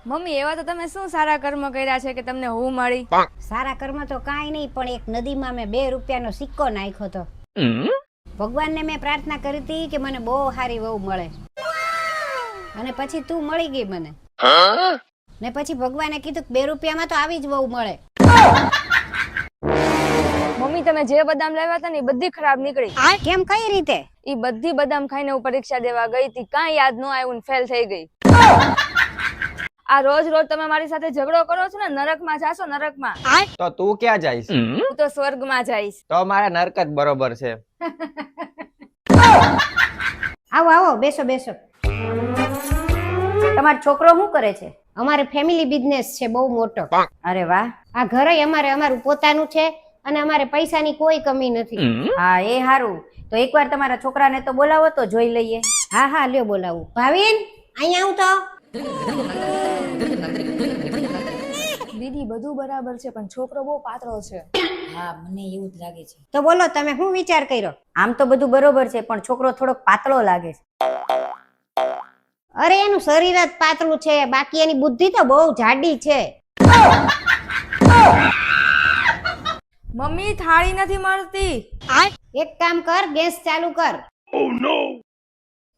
Mummy એવા તો તમે શું સારા કર્મ કર્યા છે કે તમને હું મળી? સારા કર્મ તો કાંઈ નહીં, પણ એક નદીમાં મેં 2 રૂપિયાનો સિક્કો નાખ્યો હતો. ભગવાનને મેં પ્રાર્થના કરી હતી કે મને બહુ સારી વહુ મળે, અને પછી તું મળી ગઈ મને. ને પછી ભગવાને કીધું કે 2 રૂપિયામાં તો આવી જ વહુ મળે. મમ્મી તમે જે બદામ લાવ્યા હતા ને એ બધી ખરાબ નીકળી. કેમ, કઈ રીતે? એ બધી બદામ ખાઈને હું પરીક્ષા દેવા ગઈ હતી, કાંઈ યાદ ન આવ્યું ને ફેલ થઈ ગઈ. આ રોજ રોજ તમે મારી સાથે ઝઘડો કરો છો ને, નરકમાં જાશો નરકમાં. તો તું ક્યાં જઈશ? હું તો સ્વર્ગમાં જઈશ. તો મારા નરક જ બરોબર છે. આવો આવો, બેસો બેસો. તમારો છોકરો શું કરે છે? અમારે ફેમિલી બિઝનેસ છે બહુ મોટો. અરે વાહ. આ ઘરે અમારું પોતાનું છે, અને અમારે પૈસાની કોઈ કમી નથી. હા એ સારું. તો એકવાર તમારા છોકરાને તો બોલાવો તો જોઈ લઈએ. હા હા, લ્યો બોલાવું. ભાવિન, અહીંયા આવું તો. દીદી બધું બરાબર છે પણ છોકરો બહુ પાતળો છે. હા મને એવું જ લાગે છે. તો બોલો, તમે શું વિચાર કર્યો? આમ તો બધું બરોબર છે પણ છોકરો થોડોક પાતળો લાગે છે. અરે એનું શરીર જ પાતળું છે, બાકી એની બુદ્ધિ તો બહુ જાડી છે. મમ્મી થાળી નથી મળતી. એક કામ કર, ગેસ ચાલુ કર.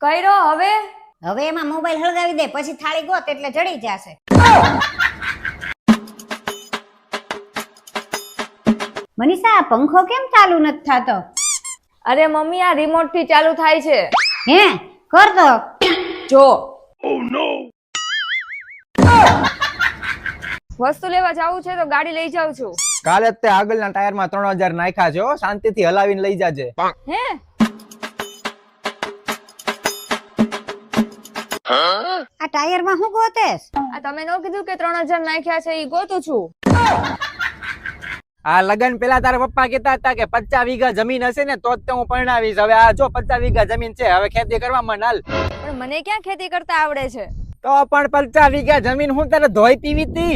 કર્યો હવે? હવે એમાં મોબાઈલ હળગાવી દે, પછી થાળી ગોત એટલે જડી જશે. મનીષા આ પંખો કેમ ચાલુ નથી થતો? અરે મમ્મી આ રિમોટ થી ચાલુ થાય છે. હે, કર તો. જો વસ્તુ લેવા જાવું છે તો ગાડી લઈ જાઉં છું. કાલે જ તે આગળના ટાયરમાં 3000 નાખ્યા છે, શાંતિથી હલાવીને લઈ જાજે. હે આ ટાયરમાં શું ગોતેસ? આ તમે નો કીધું કે 3000 નાખ્યા છે, ઈ ગોતું છું. આ લગન પેલા તારા પપ્પા કહેતા હતા કે 50 વીઘા જમીન હશે ને તો જ હું પરણાવીશ. હવે આ જો 50 વીઘા જમીન છે, હવે ખેતી કરવા માંડ. પણ મને ક્યાં ખેતી કરતા આવડે છે? તો પણ 50 વીઘા જમીન હું તારે ધોઈ પીવી તી.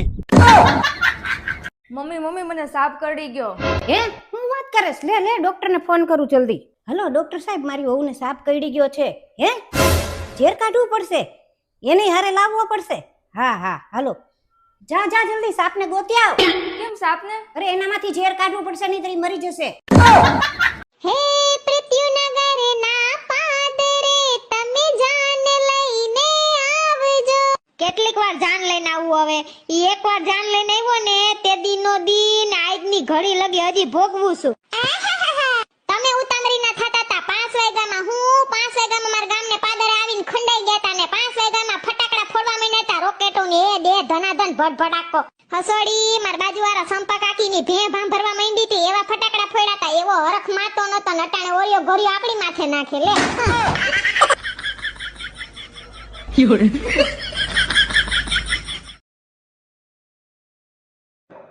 મમ્મી મને સાપ કરડી ગયો. હે, હું વાત કરેસ? લે લે, ડોક્ટરને ફોન કરું જલ્દી. હલો ડોક્ટર સાહેબ, મારી વહુને સાપ કરડી ગયો છે. હે, ઝેર કાઢવું પડશે, એને હારે લાવવો પડશે. હા હા, હાલો જા જા, જલ્દી સાપને ગોતી આવ. કેમ સાપને? અરે એનામાંથી ઝેર કાઢવું પડશે, નહીં તો ઈ મરી જશે. હે પૃથ્વીનગર ના પાદરે તમે જાન લઈને આવજો. કેટલીક વાર જાન લઈને આવું? હવે ઈ એકવાર જાન લઈને આવ્યો ને તે દીનો દી ને આજની ઘડી લગી હજી ભોગવું છું. તમે ઉતામરી ના થતા તા 5 વાગ્યામાં. હું 5 વાગ્યામાં મારા ગામને પાદરે આવીને ખંડાઈ ગયા તા ને 5 વાગ્યામાં ફટાકડા ફોડવા માંડ્યા તા, રોકેટો ને એ દે ધનાધન ભડભડાકો. હસોડી માર બાજુવાળા સંપા કાકીની ભે ભામ ભરવા માંડી હતી, એવા ફટાકડા ફોડ્યા તા. એવો હરખ માતો નતો, નટાણે ઓરિયો ઘોરિયો આપણી માથે નાખે. લે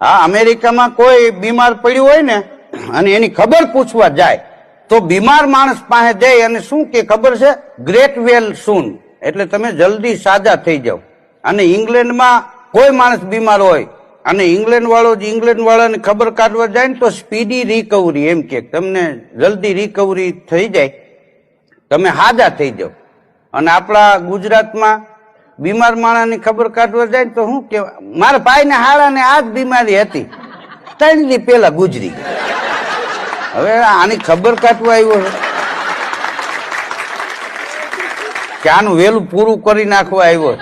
હા, અમેરિકામાં કોઈ બીમાર પડ્યું હોય ને અને એની ખબર પૂછવા જાય તો બીમાર માણસ પાસે જઈ અને શું કે ખબર છે? ગ્રેટ વેલ સૂન, એટલે તમે જલ્દી સાજા થઈ જાવ. અને ઇંગ્લેન્ડમાં કોઈ માણસ બીમાર હોય અને ઇંગ્લેન્ડ વાળાને ખબર કાઢવા જાય ને તો સ્પીડી રિકવરી, એમ કે તમને જલ્દી રિકવરી થઈ જાય, તમે સાજા થઈ જાવ. અને આપણા ગુજરાતમાં બીમાર માણસની ખબર કાઢવા જાય ને તો શું કેવાય? મારા ભાઈને હાડાને આ જ બીમારી હતી, 3 દી પેલા ગુજરી ગઈ. હવે આની ખબર કાઢવા આવ્યો છે કે આનું વહેલું પૂરું કરી નાખવા આવ્યો.